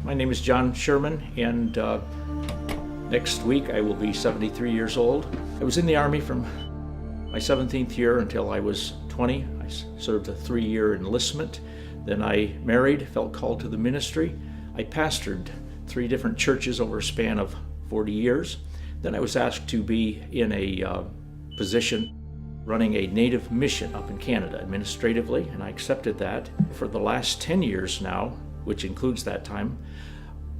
My name is Jack Sherman, and next week I will be 73 years old. I was in the Army from my 17th year until I was 20. I served a 3-year enlistment. Then I married, felt called to the ministry. I pastored 3 different churches over a span of 40 years. Then I was asked to be in a position running a native mission up in Canada administratively, and I accepted that. For the last 10 years now, which includes that time,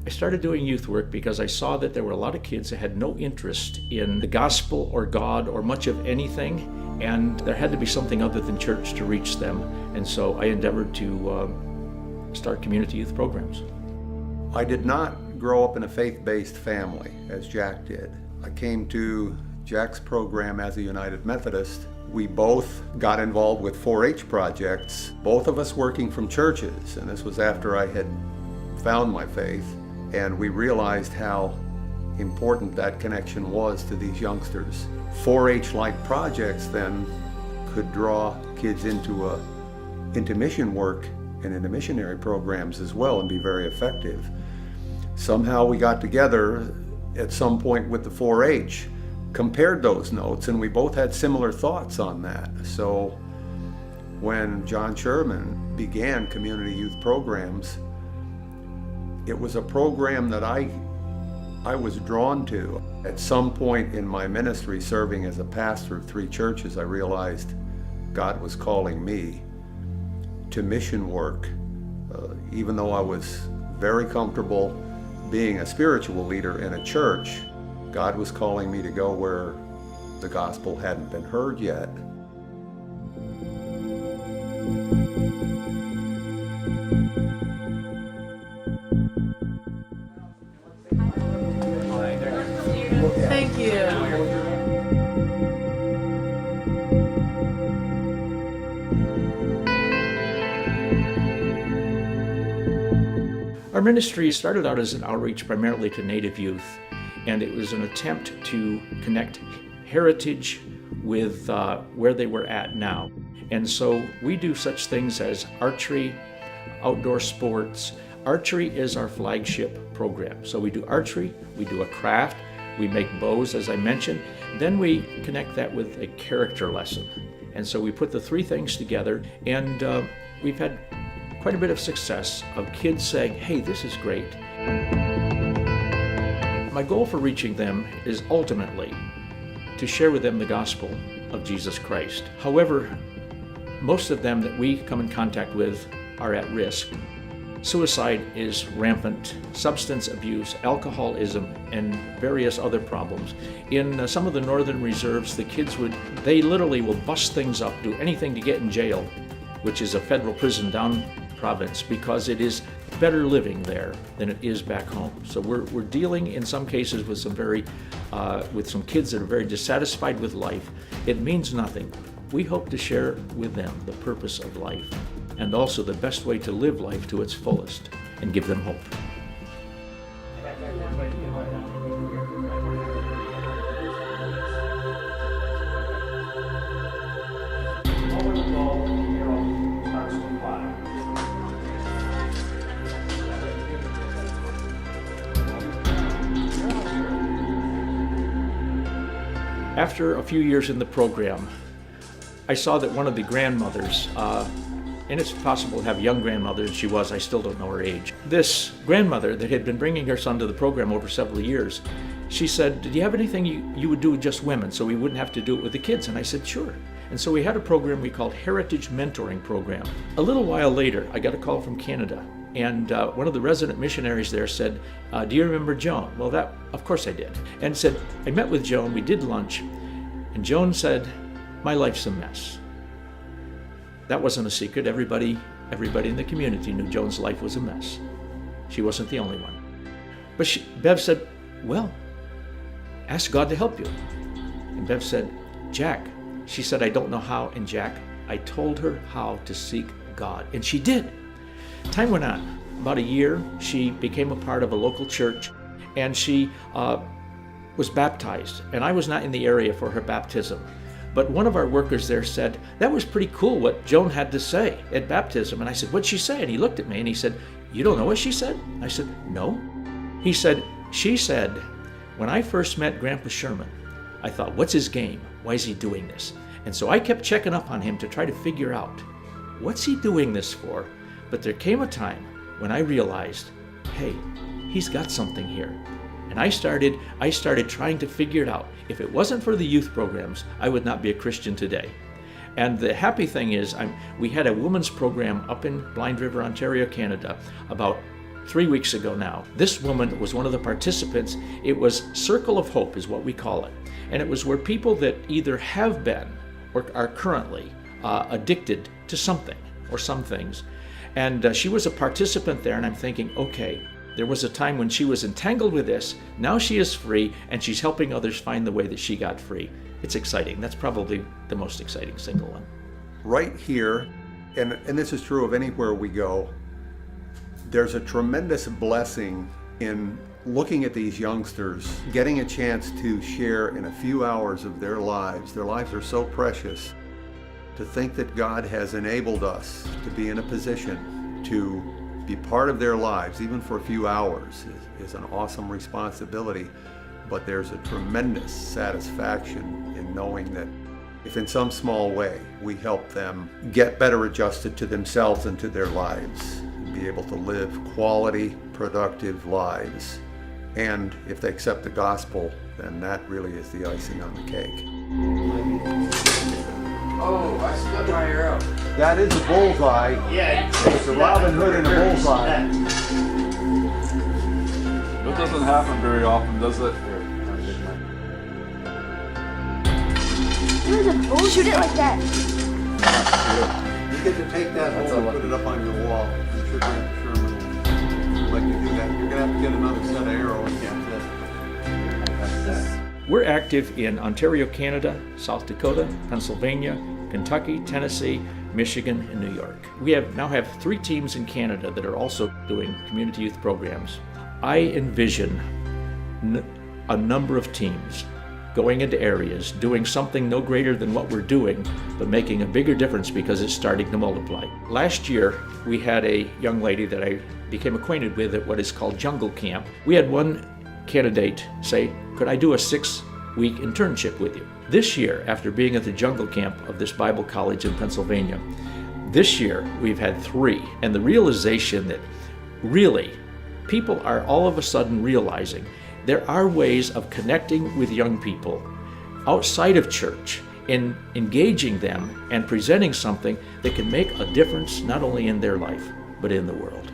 I started doing youth work because I saw that there were a lot of kids that had no interest in the gospel or God or much of anything, and there had to be something other than church to reach them. And so I endeavored to start community youth programs. I did not grow up in a faith-based family as Jack did. I came to Jack's program as a United Methodist. We both got involved with 4-H projects, both of us working from churches, and this was after I had found my faith, and we realized how important that connection was to these youngsters. 4-H-like projects then could draw kids into mission work and into missionary programs as well and be very effective. Somehow we got together at some point with the 4-H, compared those notes, and we both had similar thoughts on that. So when Jack Sherman began community youth programs, it was a program that I was drawn to. At some point in my ministry, serving as a pastor of 3 churches, I realized God was calling me to mission work. Even though I was very comfortable being a spiritual leader in a church, God was calling me to go where the gospel hadn't been heard yet. Thank you. Our ministry started out as an outreach primarily to Native youth, and it was an attempt to connect heritage with where they were at now. And so we do such things as archery, outdoor sports. Archery is our flagship program. So we do archery, we do a craft, we make bows, as I mentioned. Then we connect that with a character lesson. And so we put the 3 things together, and we've had quite a bit of success of kids saying, hey, this is great. My goal for reaching them is ultimately to share with them the gospel of Jesus Christ. However, most of them that we come in contact with are at risk. Suicide is rampant, substance abuse, alcoholism, and various other problems. In some of the northern reserves, the kids they literally will bust things up, do anything to get in jail, which is a federal prison down province, because it is better living there than it is back home. So we're dealing in some cases with some kids that are very dissatisfied with life. It means nothing. We hope to share with them the purpose of life and also the best way to live life to its fullest and give them hope. After a few years in the program, I saw that one of the grandmothers, and it's possible to have young grandmothers, she was, I still don't know her age. This grandmother that had been bringing her son to the program over several years, she said, did you have anything you would do with just women so we wouldn't have to do it with the kids? And I said, sure. And so we had a program we called Heritage Mentoring Program. A little while later, I got a call from Canada, and one of the resident missionaries there said, do you remember Joan? Well, of course I did. And said, I met with Joan, we did lunch, and Joan said, my life's a mess. That wasn't a secret. Everybody in the community knew Joan's life was a mess. She wasn't the only one. But Bev said, well, ask God to help you. And Bev said, Jack, she said, I don't know how. And Jack, I told her how to seek God. And she did. Time went on. About a year, she became a part of a local church, and she was baptized. And I was not in the area for her baptism. But one of our workers there said, that was pretty cool what Joan had to say at baptism. And I said, what'd she say? And he looked at me and he said, "You don't know what she said?" I said, "No." He said, "She said, when I first met Grandpa Sherman, I thought, what's his game? Why is he doing this?" And so I kept checking up on him to try to figure out, what's he doing this for? But there came a time when I realized, hey, he's got something here. And I started trying to figure it out. If it wasn't for the youth programs, I would not be a Christian today. And the happy thing is, we had a women's program up in Blind River, Ontario, Canada, about 3 weeks ago now. This woman was one of the participants. It was Circle of Hope is what we call it. And it was where people that either have been or are currently addicted to something or some things. And she was a participant there, and I'm thinking, okay, there was a time when she was entangled with this. Now she is free, and she's helping others find the way that she got free. It's exciting. That's probably the most exciting single one. Right here, and this is true of anywhere we go, there's a tremendous blessing in looking at these youngsters, getting a chance to share in a few hours of their lives. Their lives are so precious. To think that God has enabled us to be in a position to be part of their lives, even for a few hours, is an awesome responsibility. But there's a tremendous satisfaction in knowing that if in some small way we help them get better adjusted to themselves and to their lives, and be able to live quality, productive lives. And if they accept the gospel, then that really is the icing on the cake. Oh, I split my arrow. That is a bullseye. Yeah. It's a Robin Hood and a bullseye. That doesn't happen very often, does it? There's a bull. Shoot it like that. You get to take that home and put it up on your wall. I'm sure Grandpa Sherman would like to do that. You're going to have to get another set of arrows. We're active in Ontario, Canada, South Dakota, Pennsylvania, Kentucky, Tennessee, Michigan, and New York. We now have 3 teams in Canada that are also doing community youth programs. I envision a number of teams going into areas, doing something no greater than what we're doing, but making a bigger difference because it's starting to multiply. Last year, we had a young lady that I became acquainted with at what is called Jungle Camp. We had one candidate say, could I do a 6-week internship with you? This year, after being at the Jungle Camp of this Bible college in Pennsylvania, this year we've had 3. And the realization that really people are all of a sudden realizing there are ways of connecting with young people outside of church, in engaging them and presenting something that can make a difference not only in their life, but in the world.